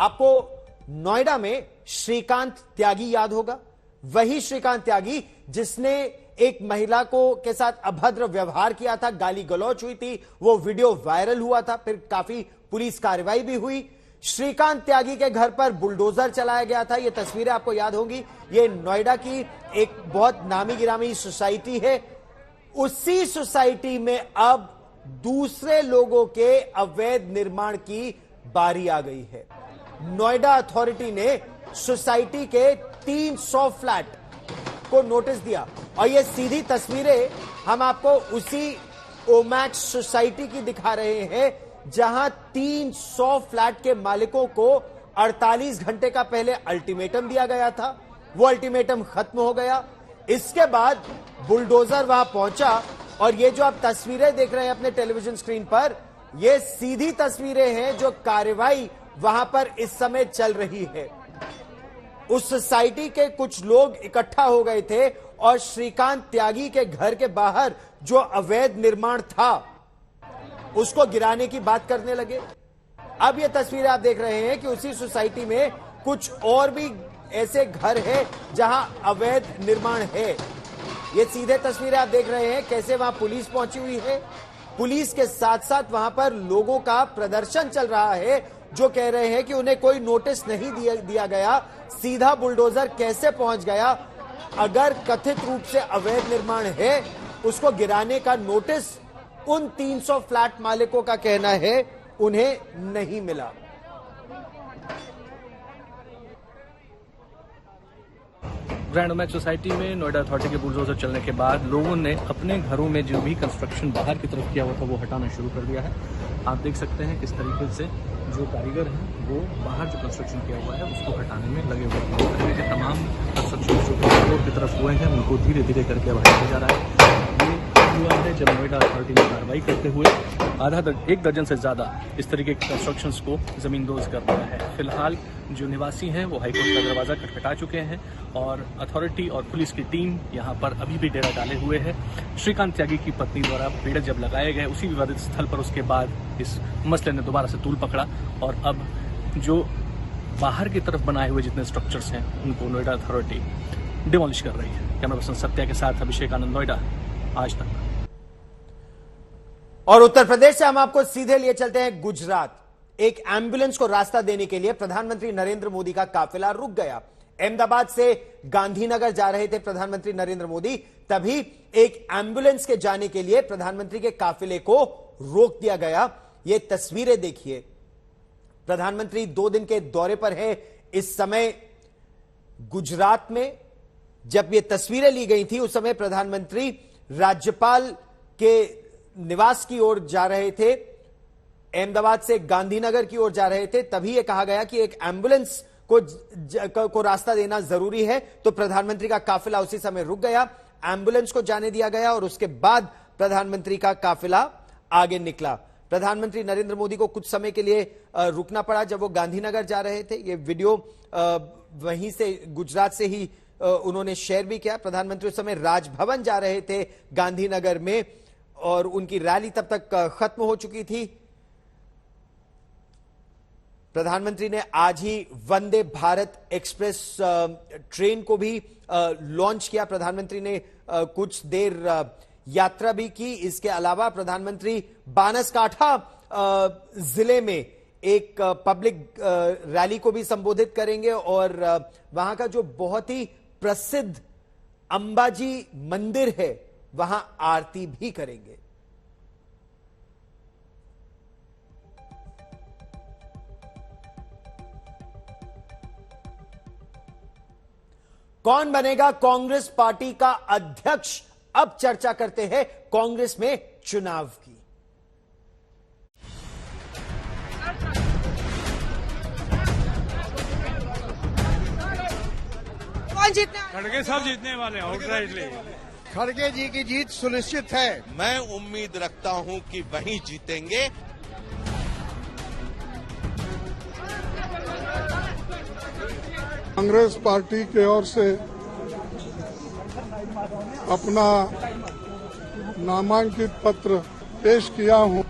आपको नोएडा में श्रीकांत त्यागी याद होगा, वही श्रीकांत त्यागी जिसने एक महिला को के साथ अभद्र व्यवहार किया था, गाली गलौच हुई थी, वो वीडियो वायरल हुआ था, फिर काफी पुलिस कार्रवाई भी हुई। श्रीकांत त्यागी के घर पर बुलडोजर चलाया गया था। ये तस्वीरें आपको याद होंगी। ये नोएडा की एक बहुत नामी गिरामी सोसाइटी है। उसी सोसाइटी में अब दूसरे लोगों के अवैध निर्माण की बारी आ गई है। नोएडा अथॉरिटी ने सोसाइटी के 300 फ्लैट को नोटिस दिया और ये सीधी तस्वीरें हम आपको उसी ओमैक्स सोसाइटी की दिखा रहे हैं, जहां 300 फ्लैट के मालिकों को 48 घंटे का पहले अल्टीमेटम दिया गया था। वो अल्टीमेटम खत्म हो गया। इसके बाद बुलडोजर वहां पहुंचा और ये जो आप तस्वीरें देख रहे हैं अपने टेलीविजन स्क्रीन पर, ये सीधी तस्वीरें हैं जो कार्रवाई वहां पर इस समय चल रही है। उस सोसाइटी के कुछ लोग इकट्ठा हो गए थे और श्रीकांत त्यागी के घर के बाहर जो अवैध निर्माण था उसको गिराने की बात करने लगे। अब ये तस्वीरें आप देख रहे हैं कि उसी सोसाइटी में कुछ और भी ऐसे घर हैं जहां अवैध निर्माण है। ये सीधे तस्वीरें आप देख रहे हैं कैसे वहां पुलिस पहुंची हुई है। पुलिस के साथ साथ वहां पर लोगों का प्रदर्शन चल रहा है जो कह रहे हैं कि उन्हें कोई नोटिस नहीं दिया गया, सीधा बुलडोजर कैसे पहुंच गया। अगर कथित रूप से अवैध निर्माण है उसको गिराने का नोटिस उन 300 फ्लैट मालिकों का कहना है उन्हें नहीं मिला। ग्रैंड ओमैक्स सोसाइटी में नोएडा अथॉरिटी के बुलडोजर चलने के बाद लोगों ने अपने घरों में जो भी कंस्ट्रक्शन बाहर की तरफ किया हुआ था वो हटाना शुरू कर दिया है। आप देख सकते हैं किस तरीके से जो कारीगर हैं वो बाहर जो कंस्ट्रक्शन किया हुआ है उसको हटाने में लगे हुए हैं। कि तमाम कंस्ट्रक्शन जो फ्लोर की तरफ हुए हैं उनको धीरे धीरे करके अब हटाया जा रहा है। ये हुआ है जब नोएडा अथॉरिटी ने कार्रवाई करते हुए एक दर्जन से ज्यादा इस तरीके के कंस्ट्रक्शंस को जमींदोज कर दिया है। फिलहाल जो निवासी हैं वो हाईकोर्ट का दरवाजा खटखटा चुके हैं और अथॉरिटी और पुलिस की टीम यहां पर अभी भी डेरा डाले हुए है। श्रीकांत त्यागी की पत्नी द्वारा पेड़ जब लगाए गए उसी विवादित स्थल पर उसके बाद इस मसले ने दोबारा से तूल पकड़ा और अब जो बाहर की तरफ बनाए हुए जितने स्ट्रक्चर्स हैं उनको नोएडा अथॉरिटी डिमोलिश कर रही है। कैमरा पर्सन सत्या के साथ अभिषेक आनंद, नोएडा, आज तक। और उत्तर प्रदेश से हम आपको सीधे लिए चलते हैं गुजरात। एक एम्बुलेंस को रास्ता देने के लिए प्रधानमंत्री नरेंद्र मोदी का काफिला रुक गया। अहमदाबाद से गांधीनगर जा रहे थे प्रधानमंत्री नरेंद्र मोदी, तभी एक एम्बुलेंस के जाने के लिए प्रधानमंत्री के काफिले को रोक दिया गया। ये तस्वीरें देखिए। प्रधानमंत्री 2 दिन के दौरे पर है इस समय गुजरात में। जब ये तस्वीरें ली गई थी उस समय प्रधानमंत्री राज्यपाल के निवास की ओर जा रहे थे, अहमदाबाद से गांधीनगर की ओर जा रहे थे। तभी यह कहा गया कि एक एम्बुलेंस को रास्ता देना जरूरी है, तो प्रधानमंत्री का काफिला उसी समय रुक गया, एम्बुलेंस को जाने दिया गया और उसके बाद प्रधानमंत्री का काफिला आगे निकला। प्रधानमंत्री नरेंद्र मोदी को कुछ समय के लिए रुकना पड़ा जब वो गांधीनगर जा रहे थे। ये वीडियो वहीं से गुजरात से ही उन्होंने शेयर भी किया। प्रधानमंत्री उस समय राजभवन जा रहे थे गांधीनगर में और उनकी रैली तब तक खत्म हो चुकी थी। प्रधानमंत्री ने आज ही वंदे भारत एक्सप्रेस ट्रेन को भी लॉन्च किया। प्रधानमंत्री ने कुछ देर यात्रा भी की। इसके अलावा प्रधानमंत्री बानसकाठा जिले में एक पब्लिक रैली को भी संबोधित करेंगे और वहां का जो बहुत ही प्रसिद्ध अंबाजी मंदिर है वहां आरती भी करेंगे। कौन बनेगा कांग्रेस पार्टी का अध्यक्ष? अब चर्चा करते हैं कांग्रेस में चुनाव की। कौन जीतने? खड़गे साहब जीतने वाले हैं आउटराइटली। खड़गे जी की जीत सुनिश्चित है। मैं उम्मीद रखता हूं कि वही जीतेंगे। कांग्रेस पार्टी की ओर से अपना नामांकित पत्र पेश किया हूं।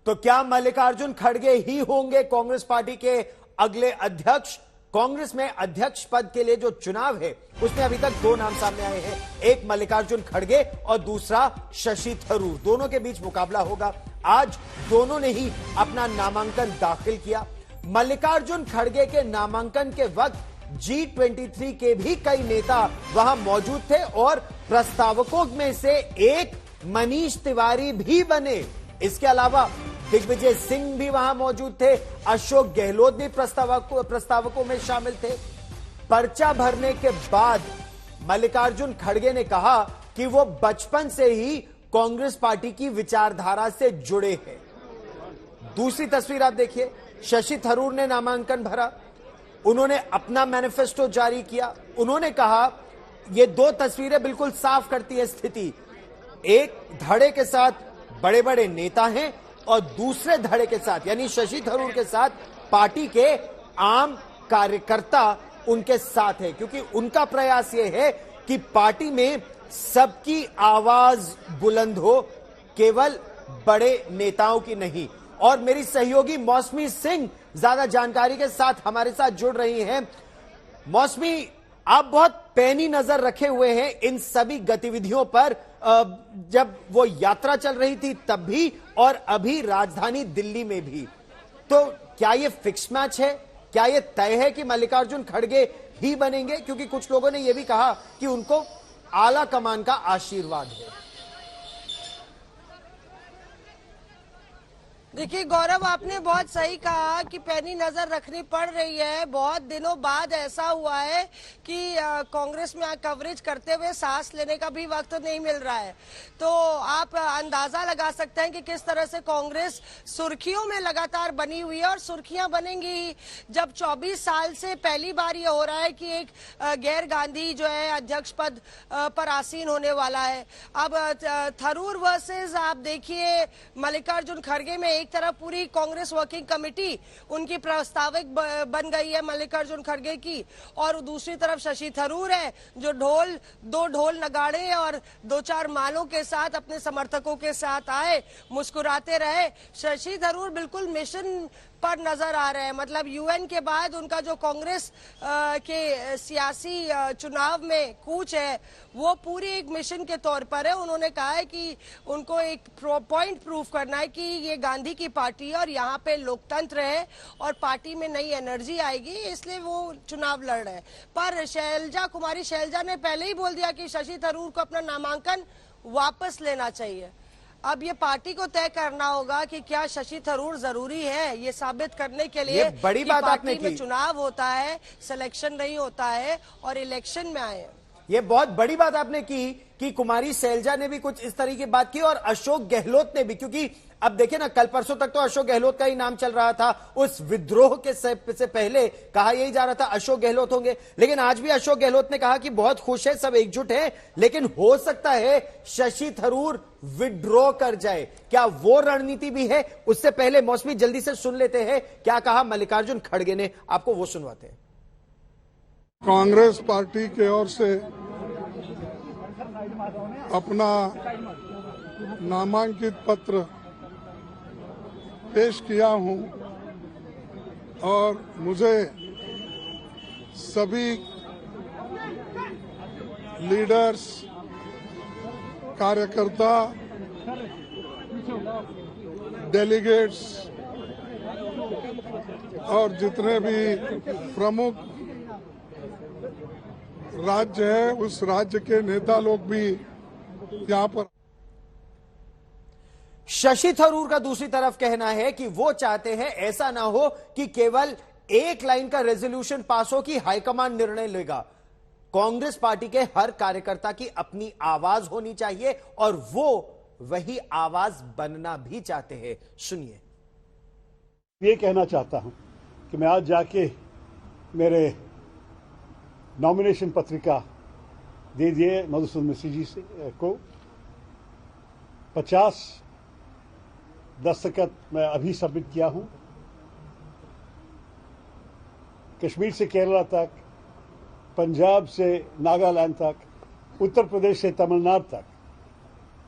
तो क्या मल्लिकार्जुन खड़गे ही होंगे कांग्रेस पार्टी के अगले अध्यक्ष? कांग्रेस में अध्यक्ष पद के लिए जो चुनाव है उसमें अभी तक दो नाम सामने आए हैं, एक मल्लिकार्जुन खड़गे और दूसरा शशि थरूर। दोनों के बीच मुकाबला होगा। आज दोनों ने ही अपना नामांकन दाखिल किया। मल्लिकार्जुन खड़गे के नामांकन के वक्त G23 के भी कई नेता वहां मौजूद थे और प्रस्तावकों में से एक मनीष तिवारी भी बने। इसके अलावा दिग्विजय सिंह भी वहां मौजूद थे, अशोक गहलोत भी प्रस्तावकों में शामिल थे। पर्चा भरने के बाद मल्लिकार्जुन खड़गे ने कहा कि वो बचपन से ही कांग्रेस पार्टी की विचारधारा से जुड़े हैं। दूसरी तस्वीर आप देखिए, शशि थरूर ने नामांकन भरा, उन्होंने अपना मैनिफेस्टो जारी किया। उन्होंने कहा, ये दो तस्वीरें बिल्कुल साफ करती है स्थिति, एक धड़े के साथ बड़े बड़े नेता हैं और दूसरे धड़े के साथ यानी शशि थरूर के साथ पार्टी के आम कार्यकर्ता उनके साथ है, क्योंकि उनका प्रयास यह है कि पार्टी में सबकी आवाज बुलंद हो, केवल बड़े नेताओं की नहीं। और मेरी सहयोगी मौसमी सिंह ज्यादा जानकारी के साथ हमारे साथ जुड़ रही हैं। मौसमी, आप बहुत पैनी नजर रखे हुए हैं इन सभी गतिविधियों पर, जब वो यात्रा चल रही थी तब भी और अभी राजधानी दिल्ली में भी। तो क्या ये फिक्स मैच है? क्या ये तय है कि मल्लिकार्जुन खड़गे ही बनेंगे? क्योंकि कुछ लोगों ने यह भी कहा कि उनको आला कमान का आशीर्वाद है। देखिए गौरव, आपने बहुत सही कहा कि पैनी नजर रखनी पड़ रही है। बहुत दिनों बाद ऐसा हुआ है कि कांग्रेस में कवरेज करते हुए सांस लेने का भी वक्त नहीं मिल रहा है। तो आप अंदाजा लगा सकते हैं कि किस तरह से कांग्रेस सुर्खियों में लगातार बनी हुई है और सुर्खियां बनेंगी ही। जब 24 साल से पहली बार ये हो रहा है कि एक गैर गांधी जो है अध्यक्ष पद पर आसीन होने वाला है। अब थरूर वर्सेस आप देखिए मल्लिकार्जुन खड़गे में एक तरफ पूरी कांग्रेस वर्किंग कमेटी उनकी प्रस्ताविक बन गई है मल्लिकार्जुन खड़गे की, और दूसरी तरफ शशि थरूर है जो दो ढोल नगाड़े और 2-4 मालों के साथ अपने समर्थकों के साथ आए, मुस्कुराते रहे। शशि थरूर बिल्कुल मिशन पर नजर आ रहे हैं। मतलब यूएन के बाद उनका जो कांग्रेस के सियासी चुनाव में कूच है वो पूरी एक मिशन के तौर पर है। उन्होंने कहा है कि उनको एक पॉइंट प्रूव करना है कि ये गांधी की पार्टी है और यहाँ पे लोकतंत्र है और पार्टी में नई एनर्जी आएगी, इसलिए वो चुनाव लड़ रहे हैं। पर कुमारी शैलजा ने पहले ही बोल दिया कि शशि थरूर को अपना नामांकन वापस लेना चाहिए। अब ये पार्टी को तय करना होगा कि क्या शशि थरूर जरूरी है ये साबित करने के लिए। बड़ी बात आपने की, चुनाव होता है, सिलेक्शन नहीं होता है और इलेक्शन में आए। ये बहुत बड़ी बात आपने की कि कुमारी शैलजा ने भी कुछ इस तरह की बात की और अशोक गहलोत ने भी, क्योंकि अब देखिए ना, कल परसों तक तो अशोक गहलोत का ही नाम चल रहा था। उस विद्रोह के से पहले कहा यही जा रहा था अशोक गहलोत होंगे, लेकिन आज भी अशोक गहलोत ने कहा कि बहुत खुश है, सब एकजुट है, लेकिन हो सकता है शशि थरूर विड्रॉ कर जाए। क्या वो रणनीति भी है? उससे पहले मौसमी जल्दी से सुन लेते हैं क्या कहा मल्लिकार्जुन खड़गे ने, आपको वो सुनवाते हैं। कांग्रेस पार्टी की ओर से अपना नामांकित पत्र पेश किया हूं और मुझे सभी लीडर्स, कार्यकर्ता, डेलीगेट्स और जितने भी प्रमुख राज्य है उस राज्य के नेता लोग भी यहाँ पर। शशि थरूर का दूसरी तरफ कहना है कि वो चाहते हैं ऐसा ना हो कि केवल एक लाइन का रेजोल्यूशन पास हो कि हाईकमान निर्णय लेगा। कांग्रेस पार्टी के हर कार्यकर्ता की अपनी आवाज होनी चाहिए और वो वही आवाज बनना भी चाहते हैं। सुनिए। ये कहना चाहता हूं कि मैं आज जाके मेरे नॉमिनेशन पत्रिका दे दिए मधुसूदन मिस्त्री जी को। 50 दस्तखत मैं अभी सबमिट किया हूं। कश्मीर से केरला तक, पंजाब से नागालैंड तक, उत्तर प्रदेश से तमिलनाडु तक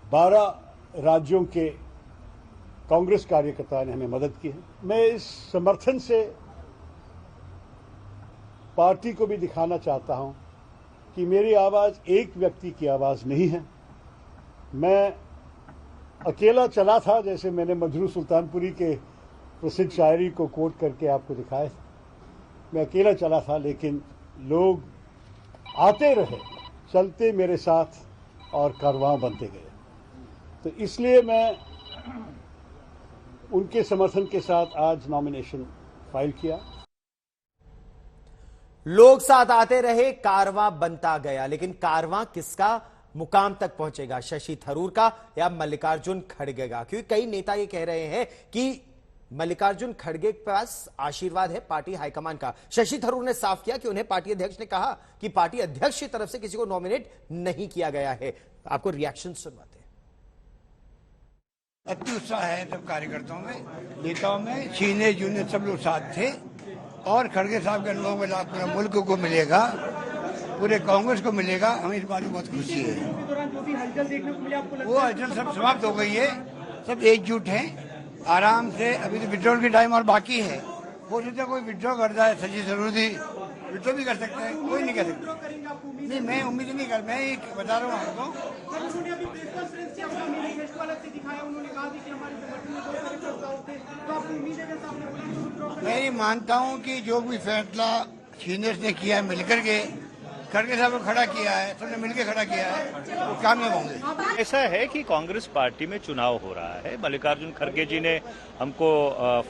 12 राज्यों के कांग्रेस कार्यकर्ताओं ने हमें मदद की है। मैं इस समर्थन से पार्टी को भी दिखाना चाहता हूं कि मेरी आवाज एक व्यक्ति की आवाज नहीं है। मैं अकेला चला था, जैसे मैंने मजरू सुल्तानपुरी के प्रसिद्ध शायरी को कोट करके आपको दिखाया। मैं अकेला चला था, लेकिन लोग आते रहे, चलते मेरे साथ और कारवां बनते गए। तो इसलिए मैं उनके समर्थन के साथ आज नॉमिनेशन फाइल किया। लोग साथ आते रहे, कारवां बनता गया, लेकिन कारवां किसका मुकाम तक पहुंचेगा? शशि थरूर का या मल्लिकार्जुन खड़गे का? क्योंकि कई नेता ये कह रहे हैं कि मल्लिकार्जुन खड़गे के पास आशीर्वाद है पार्टी हाईकमान का। शशि थरूर ने साफ किया कि उन्हें पार्टी अध्यक्ष ने कहा कि पार्टी अध्यक्ष की तरफ से किसी को नॉमिनेट नहीं किया गया है। आपको रिएक्शन सुनवाते हैं। अति उत्साह है सब कार्यकर्ताओं में, नेताओं में, सीनियर जूनियर सब लोग साथ थे। और खड़गे साहब के अनुभव में लाभ पूरे मुल्क को मिलेगा, पूरे कांग्रेस को मिलेगा। हमें इस बात की बहुत खुशी है। वो हलचल सब समाप्त हो गई है, सब एकजुट हैं। आराम से अभी तो विड्रॉल की टाइम और बाकी है। हो सकता है कोई विड्रॉ कर जाए, शशि थरूर जी विड्रॉ भी कर सकते हैं, कोई नहीं कर सकता। नहीं, मैं उम्मीद नहीं कर, मैं एक बता रहा हूँ आपको। मैं ये मानता हूँ कि जो भी फैसला सीनियर्स ने किया है मिलकर के, खड़गे साहब को खड़ा किया है, सबने मिलकर खड़ा किया है, वो कामयाब होंगे। ऐसा है कि कांग्रेस पार्टी में चुनाव हो रहा है। मल्लिकार्जुन खड़गे जी ने हमको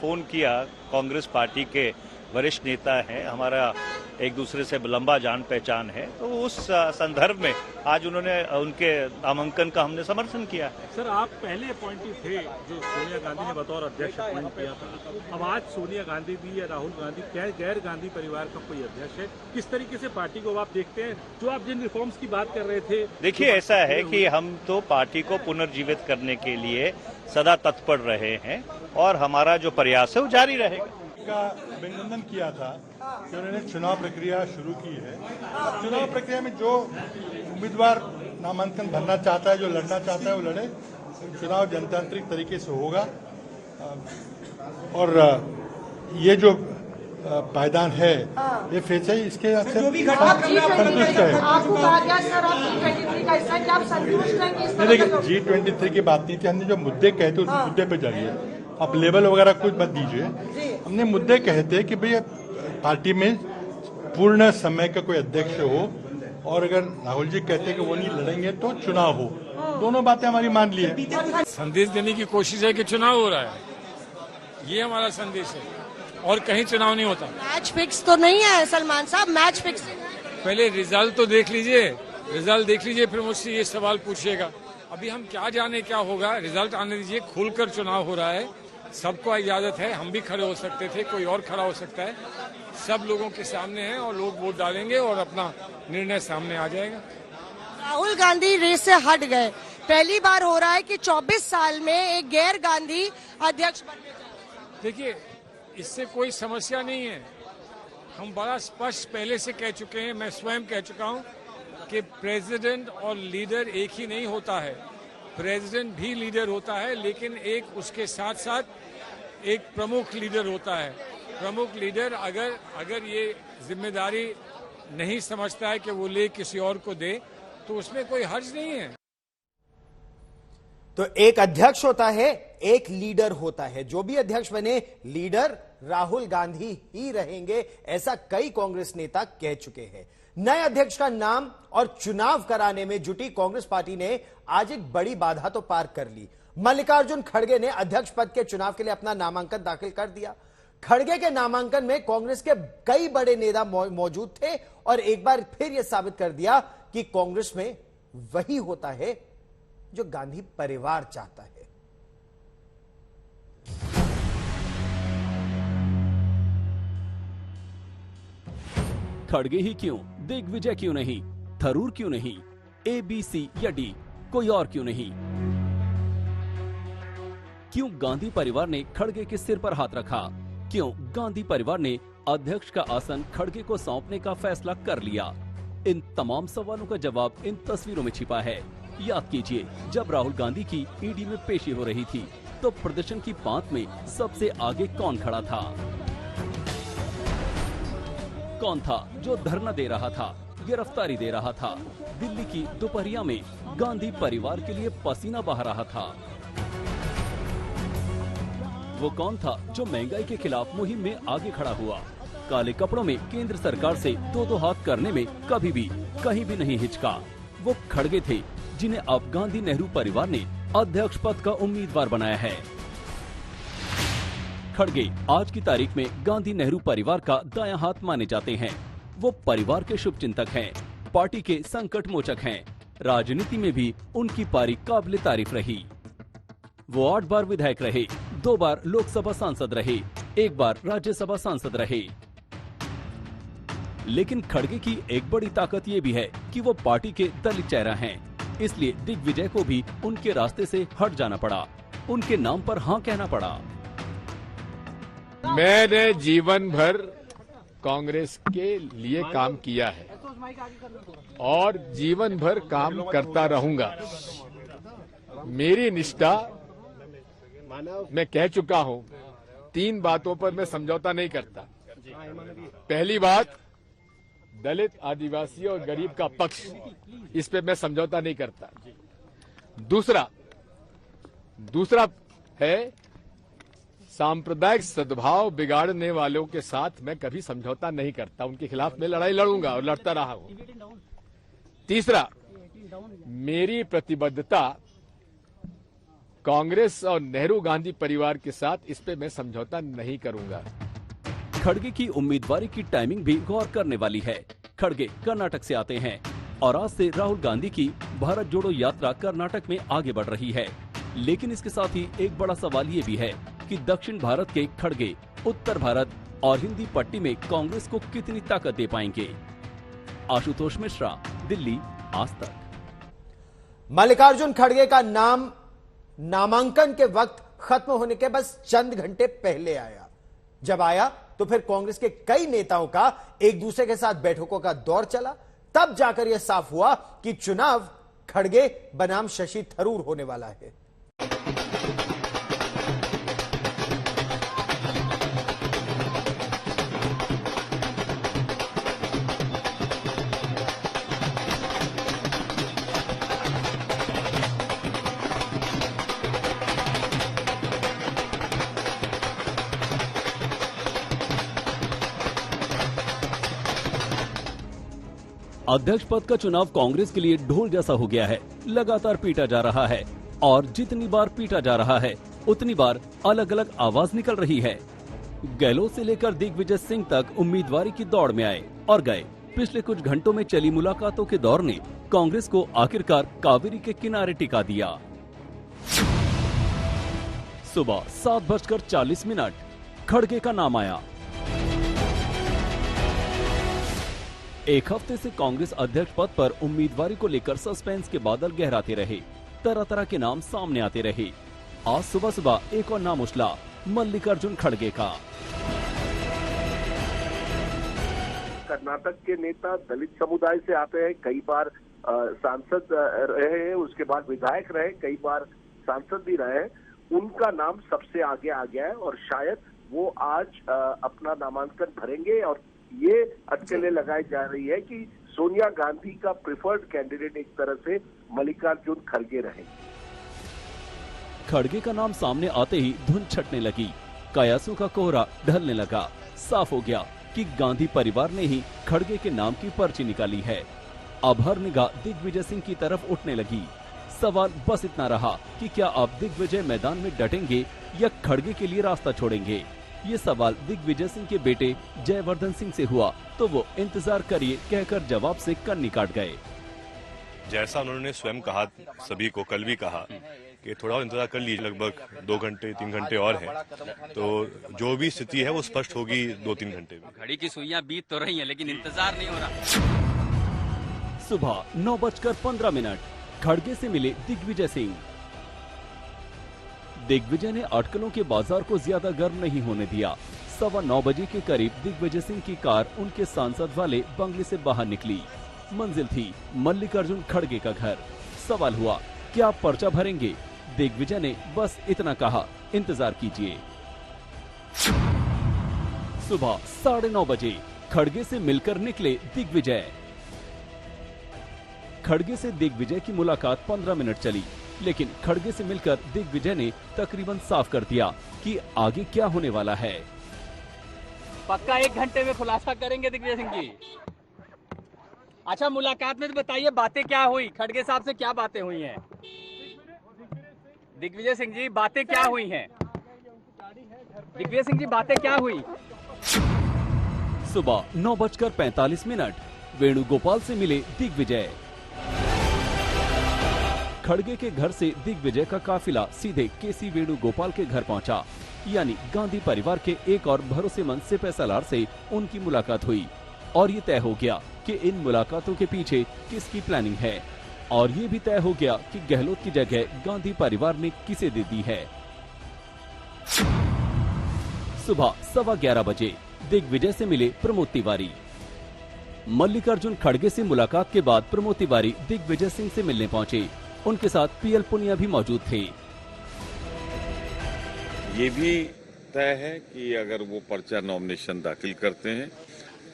फोन किया, कांग्रेस पार्टी के वरिष्ठ नेता हैं, हमारा एक दूसरे से लंबा जान पहचान है, तो उस संदर्भ में आज उन्होंने उनके नामांकन का हमने समर्थन किया है। सर, आप पहले अपॉइंटेड थे जो सोनिया गांधी ने बतौर अध्यक्ष अपॉइंट किया था। अब आज सोनिया गांधी भी या राहुल गांधी, क्या गैर गांधी परिवार का कोई अध्यक्ष है? किस तरीके से पार्टी को आप देखते हैं, जो आप जिन रिफॉर्म्स की बात कर रहे थे? देखिए, ऐसा है कि हम तो पार्टी को पुनर्जीवित करने के लिए सदा तत्पर रहे हैं और हमारा जो प्रयास है वो जारी रहेगा। का अभिनंदन किया था कि उन्होंने चुनाव प्रक्रिया शुरू की है। चुनाव प्रक्रिया में जो उम्मीदवार नामांकन भरना चाहता है, जो लड़ना चाहता है, वो लड़े। चुनाव जनतांत्रिक तरीके से होगा और ये जो पायदान है ये फिर से इसके संतुष्ट है। देखिए, G23 की बात नहीं थी, हमने जो मुद्दे कहे थे उस मुद्दे पे जाइए। आप लेबल वगैरह कुछ मत दीजिए। हमने मुद्दे कहते हैं कि भैया पार्टी में पूर्ण समय का कोई अध्यक्ष हो, और अगर राहुल जी कहते हैं कि वो नहीं लड़ेंगे तो चुनाव हो। दोनों बातें हमारी मान ली है। संदेश देने की कोशिश है कि चुनाव हो रहा है, ये हमारा संदेश है, और कहीं चुनाव नहीं होता। मैच फिक्स तो नहीं है सलमान साहब, मैच फिक्स। पहले रिजल्ट तो देख लीजिए, रिजल्ट देख लीजिए, फिर मुझसे ये सवाल पूछिएगा। अभी हम क्या जाने क्या होगा, रिजल्ट आने दीजिए। खुलकर चुनाव हो रहा है, सबको इजाजत है, हम भी खड़े हो सकते थे, कोई और खड़ा हो सकता है। सब लोगों के सामने है और लोग वोट डालेंगे और अपना निर्णय सामने आ जाएगा। राहुल गांधी रेस से हट गए, पहली बार हो रहा है कि 24 साल में एक गैर गांधी अध्यक्ष बनने जा रहे हैं। देखिए, इससे कोई समस्या नहीं है। हम बड़ा स्पष्ट पहले से कह चुके हैं, मैं स्वयं कह चुका हूं कि प्रेसिडेंट और लीडर एक ही नहीं होता है। प्रेसिडेंट भी लीडर होता है, लेकिन एक उसके साथ साथ एक प्रमुख लीडर होता है। प्रमुख लीडर अगर ये जिम्मेदारी नहीं समझता है कि वो ले किसी और को दे, तो उसमें कोई हर्ज नहीं है। तो एक अध्यक्ष होता है, एक लीडर होता है। जो भी अध्यक्ष बने, लीडर राहुल गांधी ही रहेंगे, ऐसा कई कांग्रेस नेता कह चुके हैं। नए अध्यक्ष का नाम और चुनाव कराने में जुटी कांग्रेस पार्टी ने आज एक बड़ी बाधा तो पार कर ली। मल्लिकार्जुन खड़गे ने अध्यक्ष पद के चुनाव के लिए अपना नामांकन दाखिल कर दिया। खड़गे के नामांकन में कांग्रेस के कई बड़े नेता मौजूद थे और एक बार फिर यह साबित कर दिया कि कांग्रेस में वही होता है जो गांधी परिवार चाहता है। खड़गे ही क्यों, दिग्विजय क्यों नहीं, थरूर क्यों नहीं, A, B, C या D, कोई और क्यों नहीं? क्यों गांधी परिवार ने खड़गे के सिर पर हाथ रखा? क्यों गांधी परिवार ने अध्यक्ष का आसन खड़गे को सौंपने का फैसला कर लिया? इन तमाम सवालों का जवाब इन तस्वीरों में छिपा है। याद कीजिए, जब राहुल गांधी की ईडी में पेशी हो रही थी, तो प्रदर्शन की बात में सबसे आगे कौन खड़ा था? कौन था जो धरना दे रहा था, गिरफ्तारी दे रहा था, दिल्ली की दोपहरिया में गांधी परिवार के लिए पसीना बहा रहा था? वो कौन था जो महंगाई के खिलाफ मुहिम में आगे खड़ा हुआ, काले कपड़ों में केंद्र सरकार से दो हाथ करने में कभी भी कहीं भी नहीं हिचका? वो खड़गे थे जिन्हें अब गांधी नेहरू परिवार ने अध्यक्ष पद का उम्मीदवार बनाया है। खड़गे आज की तारीख में गांधी नेहरू परिवार का दायां हाथ माने जाते हैं। वो परिवार के शुभचिंतक हैं, पार्टी के संकट मोचक हैं। राजनीति में भी उनकी पारी काबिल तारीफ रही। वो 8 बार विधायक रहे, 2 बार लोकसभा सांसद रहे, 1 बार राज्यसभा सांसद रहे। लेकिन खड़गे की एक बड़ी ताकत ये भी है कि वो पार्टी के दलित चेहरा हैं। इसलिए दिग्विजय को भी उनके रास्ते से हट जाना पड़ा, उनके नाम पर हाँ कहना पड़ा। मैंने जीवन भर कांग्रेस के लिए काम किया है और जीवन भर काम करता रहूंगा। मेरी निष्ठा, मैं कह चुका हूं, 3 बातों पर मैं समझौता नहीं करता। पहली बात, दलित, आदिवासी और गरीब का पक्ष, इस पे मैं समझौता नहीं करता। दूसरा है सांप्रदायिक सद्भाव बिगाड़ने वालों के साथ मैं कभी समझौता नहीं करता, उनके खिलाफ मैं लड़ाई लड़ूंगा और लड़ता रहा हूं। तीसरा, मेरी प्रतिबद्धता कांग्रेस और नेहरू गांधी परिवार के साथ, इस पे मैं समझौता नहीं करूंगा। खड़गे की उम्मीदवारी की टाइमिंग भी गौर करने वाली है। खड़गे कर्नाटक से आते हैं और आज से राहुल गांधी की भारत जोड़ो यात्रा कर्नाटक में आगे बढ़ रही है। लेकिन इसके साथ ही एक बड़ा सवाल ये भी है कि दक्षिण भारत के खड़गे उत्तर भारत और हिंदी पट्टी में कांग्रेस को कितनी ताकत दे पाएंगे। आशुतोष मिश्रा, दिल्ली, आज तक। मल्लिकार्जुन खड़गे का नाम नामांकन के वक्त खत्म होने के बस चंद घंटे पहले आया। जब आया तो फिर कांग्रेस के कई नेताओं का एक दूसरे के साथ बैठकों का दौर चला। तब जाकर यह साफ हुआ कि चुनाव खड़गे बनाम शशि थरूर होने वाला है। अध्यक्ष पद का चुनाव कांग्रेस के लिए ढोल जैसा हो गया है। लगातार पीटा जा रहा है और जितनी बार पीटा जा रहा है उतनी बार अलग अलग आवाज निकल रही है। गहलोत से लेकर दिग्विजय सिंह तक उम्मीदवारी की दौड़ में आए और गए। पिछले कुछ घंटों में चली मुलाकातों के दौर ने कांग्रेस को आखिरकार कावेरी के किनारे टिका दिया। सुबह 7:40 खड़गे का नाम आया। एक हफ्ते से कांग्रेस अध्यक्ष पद पर उम्मीदवारी को लेकर सस्पेंस के बादल गहराते रहे। तरह तरह के नाम सामने आते रहे। आज सुबह एक और नाम उछला, मल्लिकार्जुन खड़गे का। कर्नाटक के नेता दलित समुदाय से आते हैं, कई बार सांसद रहे हैं, उसके बाद विधायक रहे, कई बार सांसद भी रहे हैं। उनका नाम सबसे आगे आ गया है और शायद वो आज अपना नामांकन भरेंगे। और ये अटकलें लगाई जा रही है कि सोनिया गांधी का प्रिफर्ड कैंडिडेट एक तरह से मल्लिकार्जुन खड़गे रहेंगे। खड़गे का नाम सामने आते ही धुन छटने लगी, कयासों का कोहरा ढलने लगा। साफ हो गया कि गांधी परिवार ने ही खड़गे के नाम की पर्ची निकाली है। अब हर निगाह दिग्विजय सिंह की तरफ उठने लगी। सवाल बस इतना रहा कि क्या अब दिग्विजय मैदान में डटेंगे या खड़गे के लिए रास्ता छोड़ेंगे। ये सवाल दिग्विजय सिंह के बेटे जयवर्धन सिंह से हुआ तो वो इंतजार करिए कहकर जवाब से कन्नी काट गए। जैसा उन्होंने स्वयं कहा, सभी को कल भी कहा कि थोड़ा इंतजार कर लीजिए, लगभग 2 घंटे 3 घंटे और हैं, तो जो भी स्थिति है वो स्पष्ट होगी 2-3 घंटे में। घड़ी की सुइयां बीत तो रही हैं, लेकिन इंतजार नहीं हो रहा। सुबह 9:15 खड़गे से मिले दिग्विजय सिंह। दिग्विजय ने अटकलों के बाजार को ज्यादा गर्म नहीं होने दिया। 9:15 बजे के करीब दिग्विजय सिंह की कार उनके सांसद वाले बंगले से बाहर निकली। मंजिल थी मल्लिकार्जुन खड़गे का घर। सवाल हुआ, क्या आप पर्चा भरेंगे? दिग्विजय ने बस इतना कहा, इंतजार कीजिए। सुबह 9:30 बजे खड़गे से मिलकर निकले दिग्विजय। खड़गे से दिग्विजय की मुलाकात 15 मिनट चली, लेकिन खड़गे से मिलकर दिग्विजय ने तकरीबन साफ कर दिया कि आगे क्या होने वाला है। पक्का 1 घंटे में खुलासा करेंगे दिग्विजय सिंह जी। अच्छा, मुलाकात में तो बताइए बातें क्या हुई, खड़गे साहब से क्या बातें हुई हैं? दिग्विजय सिंह जी, बातें क्या हुई हैं? दिग्विजय सिंह जी, बातें क्या हुई? सुबह 9:45 वेणुगोपाल से मिले दिग्विजय। खड़गे के घर से दिग्विजय का काफिला सीधे केसी वेणुगोपाल के घर पहुंचा, यानी गांधी परिवार के एक और भरोसेमंद सिपहसालार से उनकी मुलाकात हुई और ये तय हो गया कि इन मुलाकातों के पीछे किसकी प्लानिंग है, और ये भी तय हो गया कि गहलोत की जगह गांधी परिवार ने किसे दे दी है। सुबह 11:15 बजे दिग्विजय से मिले प्रमोद तिवारी। मल्लिकार्जुन खड़गे से मुलाकात के बाद प्रमोद तिवारी दिग्विजय सिंह से मिलने पहुंचे। उनके साथ पीएल पुनिया भी मौजूद थे। ये भी तय है कि अगर वो पर्चा नॉमिनेशन दाखिल करते हैं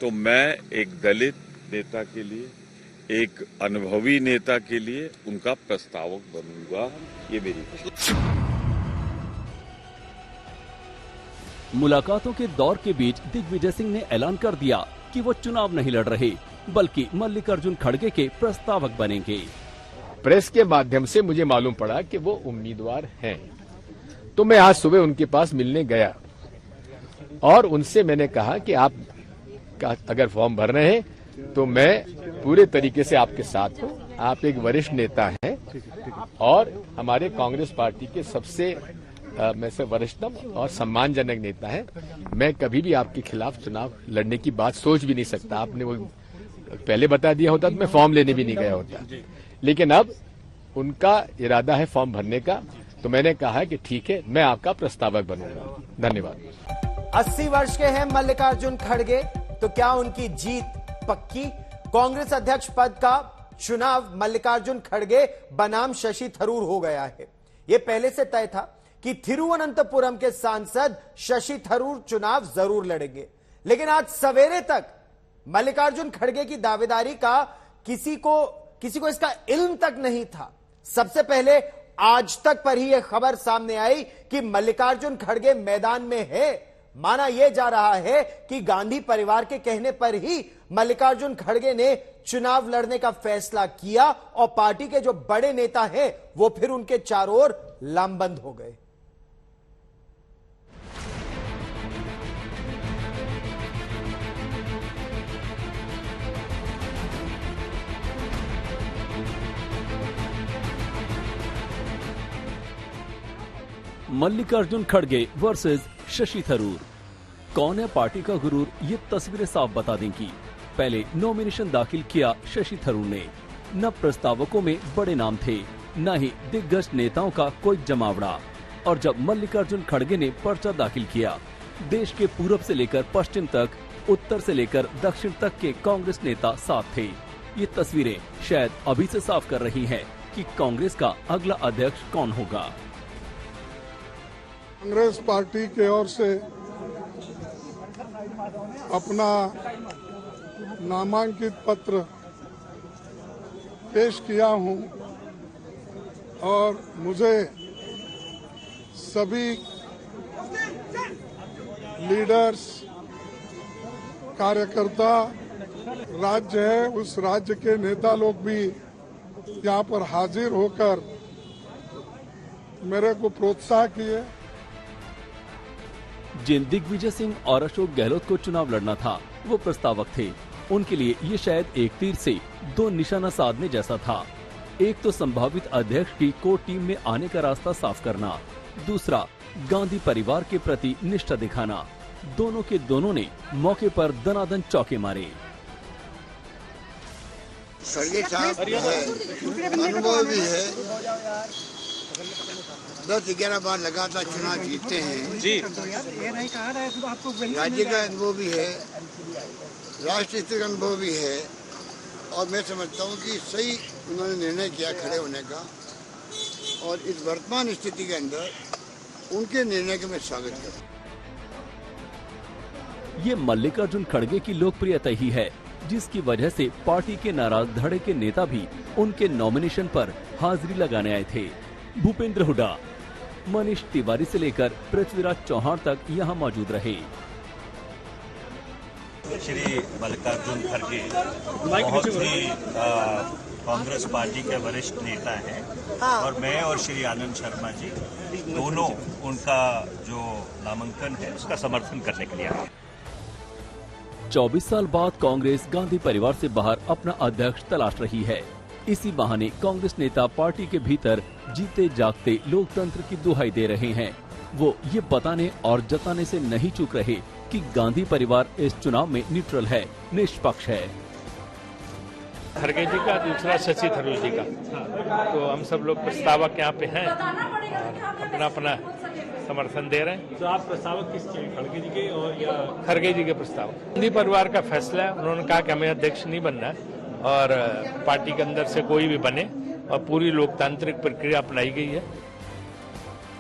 तो मैं एक दलित नेता के लिए, एक अनुभवी नेता के लिए उनका प्रस्तावक बनूंगा। ये मेरी मुलाकातों के दौर के बीच दिग्विजय सिंह ने ऐलान कर दिया कि वो चुनाव नहीं लड़ रहे, बल्कि मल्लिकार्जुन खड़गे के प्रस्तावक बनेंगे। प्रेस के माध्यम से मुझे मालूम पड़ा कि वो उम्मीदवार हैं, तो मैं आज सुबह उनके पास मिलने गया और उनसे मैंने कहा कि आप अगर फॉर्म भर रहे हैं तो मैं पूरे तरीके से आपके साथ हूं। आप एक वरिष्ठ नेता हैं और हमारे कांग्रेस पार्टी के सबसे में से वरिष्ठतम और सम्मानजनक नेता है। मैं कभी भी आपके खिलाफ चुनाव लड़ने की बात सोच भी नहीं सकता। आपने वो पहले बता दिया होता तो मैं फॉर्म लेने भी नहीं गया होता, लेकिन अब उनका इरादा है फॉर्म भरने का, तो मैंने कहा कि ठीक है, मैं आपका प्रस्तावक बनूंगा। धन्यवाद। 80 वर्ष के हैं मल्लिकार्जुन खड़गे, तो क्या उनकी जीत पक्की? कांग्रेस अध्यक्ष पद का चुनाव मल्लिकार्जुन खड़गे बनाम शशि थरूर हो गया है। यह पहले से तय था कि थिरुवनंतपुरम के सांसद शशि थरूर चुनाव जरूर लड़ेंगे, लेकिन आज सवेरे तक मल्लिकार्जुन खड़गे की दावेदारी का किसी को इसका इल्म तक नहीं था। सबसे पहले आज तक पर ही यह खबर सामने आई कि मल्लिकार्जुन खड़गे मैदान में है। माना यह जा रहा है कि गांधी परिवार के कहने पर ही मल्लिकार्जुन खड़गे ने चुनाव लड़ने का फैसला किया और पार्टी के जो बड़े नेता हैं वो फिर उनके चारों ओर लामबंद हो गए। मल्लिकार्जुन खड़गे वर्सेस शशि थरूर। कौन है पार्टी का गुरूर, ये तस्वीरें साफ बता देंगी। पहले नॉमिनेशन दाखिल किया शशि थरूर ने। न प्रस्तावकों में बड़े नाम थे, न ही दिग्गज नेताओं का कोई जमावड़ा। और जब मल्लिकार्जुन खड़गे ने पर्चा दाखिल किया, देश के पूरब से लेकर पश्चिम तक, उत्तर से लेकर दक्षिण तक के कांग्रेस नेता साथ थे। ये तस्वीरें शायद अभी से साफ कर रही हैं कि कांग्रेस का अगला अध्यक्ष कौन होगा। कांग्रेस पार्टी की ओर से अपना नामांकित पत्र पेश किया हूं और मुझे सभी लीडर्स, कार्यकर्ता, राज्य है उस राज्य के नेता लोग भी यहां पर हाजिर होकर मेरे को प्रोत्साहन किए। जिन दिग्विजय सिंह और अशोक गहलोत को चुनाव लड़ना था वो प्रस्तावक थे। उनके लिए ये शायद एक तीर से दो निशाना साधने जैसा था। एक तो संभावित अध्यक्ष की कोर टीम में आने का रास्ता साफ करना, दूसरा गांधी परिवार के प्रति निष्ठा दिखाना। दोनों के दोनों ने मौके पर दनादन चौके मारे। खड़गे साहब अनुभव भी है, 10-11 बार लगातार चुनाव जीतते हैं जी। राज्य का अनुभव भी है, राष्ट्रीय स्तर का अनुभव भी है और मैं समझता हूँ कि सही उन्होंने निर्णय किया खड़े होने का। और इस वर्तमान स्थिति के अंदर उनके निर्णय का मैं स्वागत करता हूँ। ये मल्लिकार्जुन खड़गे की लोकप्रियता ही है जिसकी वजह से पार्टी के नाराज धड़े के नेता भी उनके नॉमिनेशन पर हाजिरी लगाने आए थे। भूपेंद्र हुड्डा, मनीष तिवारी से लेकर पृथ्वीराज चौहान तक यहाँ मौजूद रहे। श्री मल्लिकार्जुन खड़गे बहुत ही कांग्रेस पार्टी के वरिष्ठ नेता हैं और मैं और श्री आनंद शर्मा जी दोनों उनका जो नामांकन है उसका समर्थन करने के लिए आए। 24 साल बाद कांग्रेस गांधी परिवार से बाहर अपना अध्यक्ष तलाश रही है। इसी बहाने कांग्रेस नेता पार्टी के भीतर जीते जागते लोकतंत्र की दुहाई दे रहे हैं। वो ये बताने और जताने से नहीं चूक रहे कि गांधी परिवार इस चुनाव में न्यूट्रल है, निष्पक्ष है। खड़गे जी का, दूसरा शशि थरूर जी का, तो हम सब लोग प्रस्तावक यहाँ पे हैं, अपना अपना समर्थन दे रहे हैं। तो आप प्रस्तावक किस के, खड़गे जी के और या खड़गे जी के प्रस्तावक? गांधी परिवार का फैसला है, उन्होंने कहा कि हमें अध्यक्ष नहीं बनना है और पार्टी के अंदर से कोई भी बने और पूरी लोकतांत्रिक प्रक्रिया अपनाई गई है।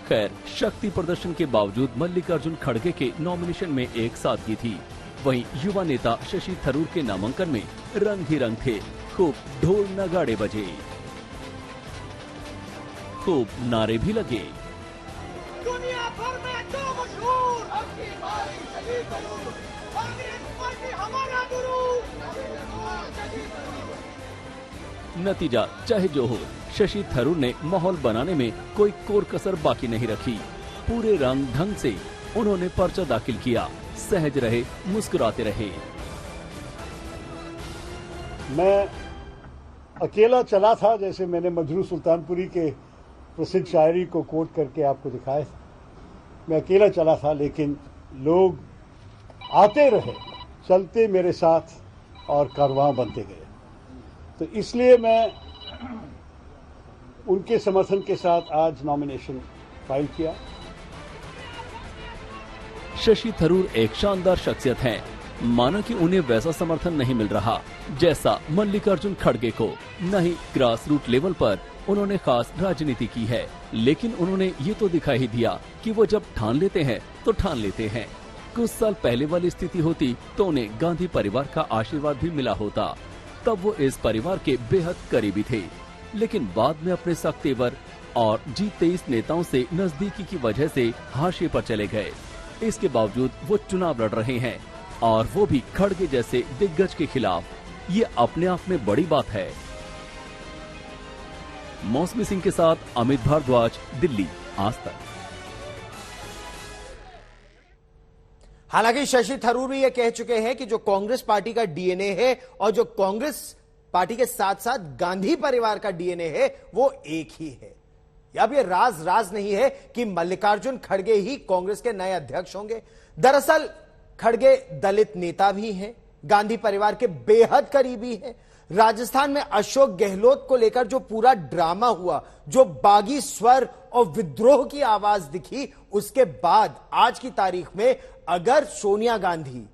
खैर, शक्ति प्रदर्शन के बावजूद मल्लिकार्जुन खड़गे के नॉमिनेशन में एक सादगी थी। वहीं युवा नेता शशि थरूर के नामांकन में रंग ही रंग थे। खूब ढोल नगाड़े बजे, खूब नारे भी लगे। दुनिया भर में जो मशहूर आपकी बारी शशि थरूर, कांग्रेस पार्टी हमारा गुरु। नतीजा चाहे जो हो, शशि थरूर ने माहौल बनाने में कोई कोर कसर बाकी नहीं रखी। पूरे रंग ढंग से उन्होंने पर्चा दाखिल किया, सहज रहे, मुस्कुराते रहे। मैं अकेला चला था, जैसे मैंने मजरू सुल्तानपुरी के प्रसिद्ध शायरी को कोट करके आपको दिखाया था। मैं अकेला चला था, लेकिन लोग आते रहे, चलते मेरे साथ और कारवां बनते गए। तो इसलिए मैं उनके समर्थन के साथ आज नॉमिनेशन फाइल किया। शशि थरूर एक शानदार शख्सियत हैं। माना कि उन्हें वैसा समर्थन नहीं मिल रहा जैसा मल्लिकार्जुन खड़गे को। न ही ग्रास रूट लेवल पर उन्होंने खास राजनीति की है, लेकिन उन्होंने ये तो दिखा ही दिया कि वो जब ठान लेते हैं तो ठान लेते हैं। कुछ साल पहले वाली स्थिति होती तो उन्हें गांधी परिवार का आशीर्वाद भी मिला होता। तब वो इस परिवार के बेहद करीबी थे, लेकिन बाद में अपने सख्त तेवर और G23 नेताओं से नजदीकी की वजह से हाशिए पर चले गए। इसके बावजूद वो चुनाव लड़ रहे हैं और वो भी खड़गे जैसे दिग्गज के खिलाफ। ये अपने आप में बड़ी बात है। मौसमी सिंह के साथ अमित भारद्वाज, दिल्ली, आज तक। हालांकि शशि थरूर भी ये कह चुके हैं कि जो कांग्रेस पार्टी का डीएनए है और जो कांग्रेस पार्टी के साथ साथ गांधी परिवार का डीएनए है वो एक ही है। अब ये राज नहीं है कि मल्लिकार्जुन खड़गे ही कांग्रेस के नए अध्यक्ष होंगे। दरअसल खड़गे दलित नेता भी हैं, गांधी परिवार के बेहद करीबी हैं। राजस्थान में अशोक गहलोत को लेकर जो पूरा ड्रामा हुआ, जो बागी स्वर और विद्रोह की आवाज दिखी, उसके बाद आज की तारीख में अगर सोनिया गांधी,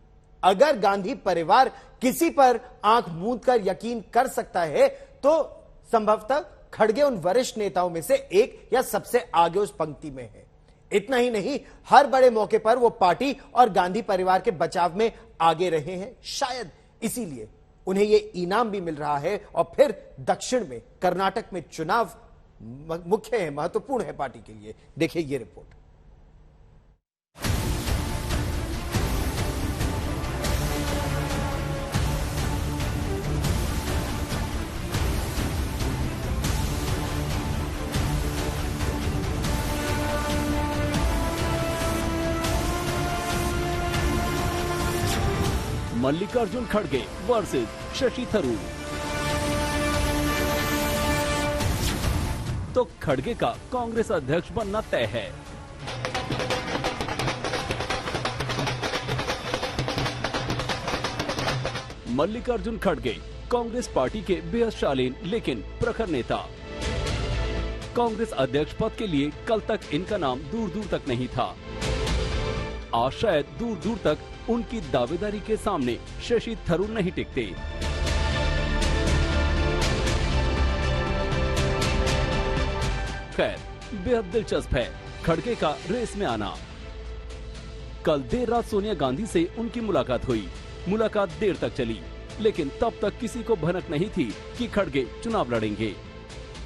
अगर गांधी परिवार किसी पर आंख मूंद कर यकीन कर सकता है तो संभवतः खड़गे उन वरिष्ठ नेताओं में से एक या सबसे आगे उस पंक्ति में है। इतना ही नहीं, हर बड़े मौके पर वो पार्टी और गांधी परिवार के बचाव में आगे रहे हैं। शायद इसीलिए उन्हें ये इनाम भी मिल रहा है। और फिर दक्षिण में, कर्नाटक में चुनाव मुख्य है, महत्वपूर्ण है पार्टी के लिए। देखिए ये रिपोर्ट। मल्लिकार्जुन खड़गे वर्सेस शशि थरूर। तो खड़गे का कांग्रेस अध्यक्ष बनना तय है। मल्लिकार्जुन खड़गे कांग्रेस पार्टी के बेहद शालीन लेकिन प्रखर नेता। कांग्रेस अध्यक्ष पद के लिए कल तक इनका नाम दूर दूर तक नहीं था। आज शायद दूर दूर तक उनकी दावेदारी के सामने शशि थरूर नहीं टिकते। खैर, बेहद दिलचस्प है खड़गे का रेस में आना। कल देर रात सोनिया गांधी से उनकी मुलाकात हुई। मुलाकात देर तक चली, लेकिन तब तक किसी को भनक नहीं थी कि खड़गे चुनाव लड़ेंगे।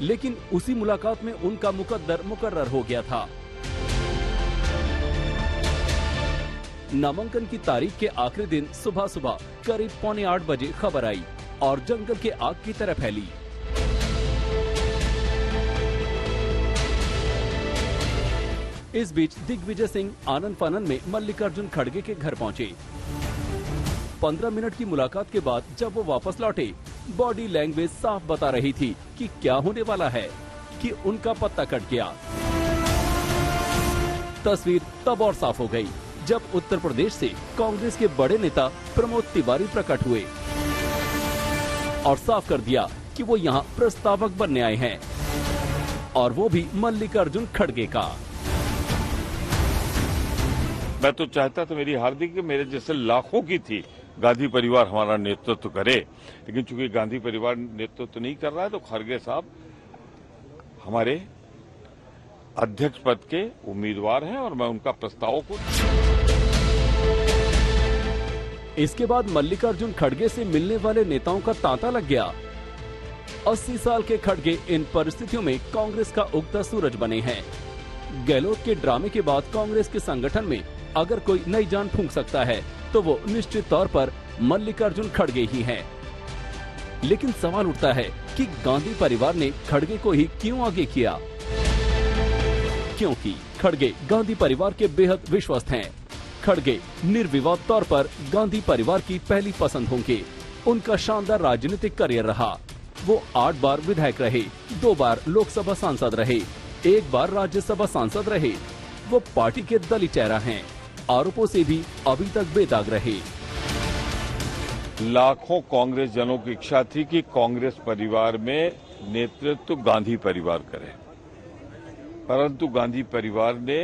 लेकिन उसी मुलाकात में उनका मुकद्दर मुकर्रर हो गया था। नामांकन की तारीख के आखिरी दिन सुबह सुबह करीब 7:45 बजे खबर आई और जंगल के आग की तरह फैली। इस बीच दिग्विजय सिंह आनन फानन में मल्लिकार्जुन खड़गे के घर पहुंचे। 15 मिनट की मुलाकात के बाद जब वो वापस लौटे, बॉडी लैंग्वेज साफ बता रही थी कि क्या होने वाला है, कि उनका पत्ता कट गया। तस्वीर तब और साफ हो गई जब उत्तर प्रदेश से कांग्रेस के बड़े नेता प्रमोद तिवारी प्रकट हुए और साफ कर दिया कि वो यहाँ प्रस्तावक बनने आए हैं, और वो भी मल्लिकार्जुन खड़गे का। मैं तो चाहता था मेरी हार्दिक कि मेरे जैसे लाखों की थी गांधी परिवार हमारा नेतृत्व करे, लेकिन चूंकि गांधी परिवार नेतृत्व नहीं कर रहा है तो खड़गे साहब हमारे अध्यक्ष पद के उम्मीदवार हैं और मैं उनका प्रस्ताव को। इसके बाद मल्लिकार्जुन खड़गे से मिलने वाले नेताओं का तांता लग गया। 80 साल के खड़गे इन परिस्थितियों में कांग्रेस का उगता सूरज बने हैं। गहलोत के ड्रामे के बाद कांग्रेस के संगठन में अगर कोई नई जान फूंक सकता है तो वो निश्चित तौर पर मल्लिकार्जुन खड़गे ही हैं। लेकिन सवाल उठता है कि गांधी परिवार ने खड़गे को ही क्यों आगे किया? क्योंकि खड़गे गांधी परिवार के बेहद विश्वस्त हैं। खड़गे निर्विवाद तौर पर गांधी परिवार की पहली पसंद होंगे। उनका शानदार राजनीतिक करियर रहा। वो 8 बार विधायक रहे, 2 बार लोकसभा सांसद रहे, 1 बार राज्यसभा सांसद रहे। वो पार्टी के दलीय चेहरा हैं। आरोपों से भी अभी तक बेदाग रहे। लाखों कांग्रेस जनों की इच्छा थी कि कांग्रेस परिवार में नेतृत्व गांधी परिवार करे, परंतु गांधी परिवार ने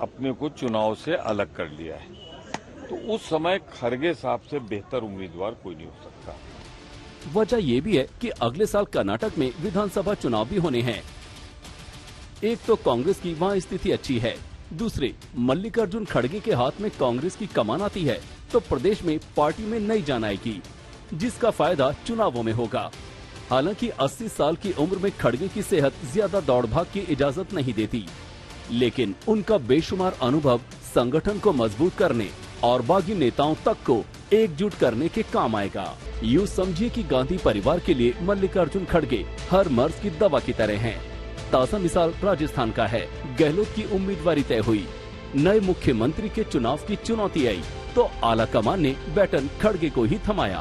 अपने को चुनाव से अलग कर लिया है। तो उस समय खड़गे साहब से बेहतर उम्मीदवार कोई नहीं हो सकता। वजह ये भी है कि अगले साल कर्नाटक में विधानसभा चुनाव भी होने हैं। एक तो कांग्रेस की वहाँ स्थिति अच्छी है, दूसरे मल्लिकार्जुन खड़गे के हाथ में कांग्रेस की कमान आती है तो प्रदेश में पार्टी में नई जान आएगी, जिसका फायदा चुनावों में होगा। हालांकि 80 साल की उम्र में खड़गे की सेहत ज्यादा दौड़ भाग की इजाजत नहीं देती, लेकिन उनका बेशुमार अनुभव संगठन को मजबूत करने और बागी नेताओं तक को एकजुट करने के काम आएगा। यूँ समझिए कि गांधी परिवार के लिए मल्लिकार्जुन खड़गे हर मर्ज की दवा की तरह हैं। ताजा मिसाल राजस्थान का है। गहलोत की उम्मीदवारी तय हुई, नए मुख्यमंत्री के चुनाव की चुनौती आई तो आला कमान ने बैटन खड़गे को ही थमाया।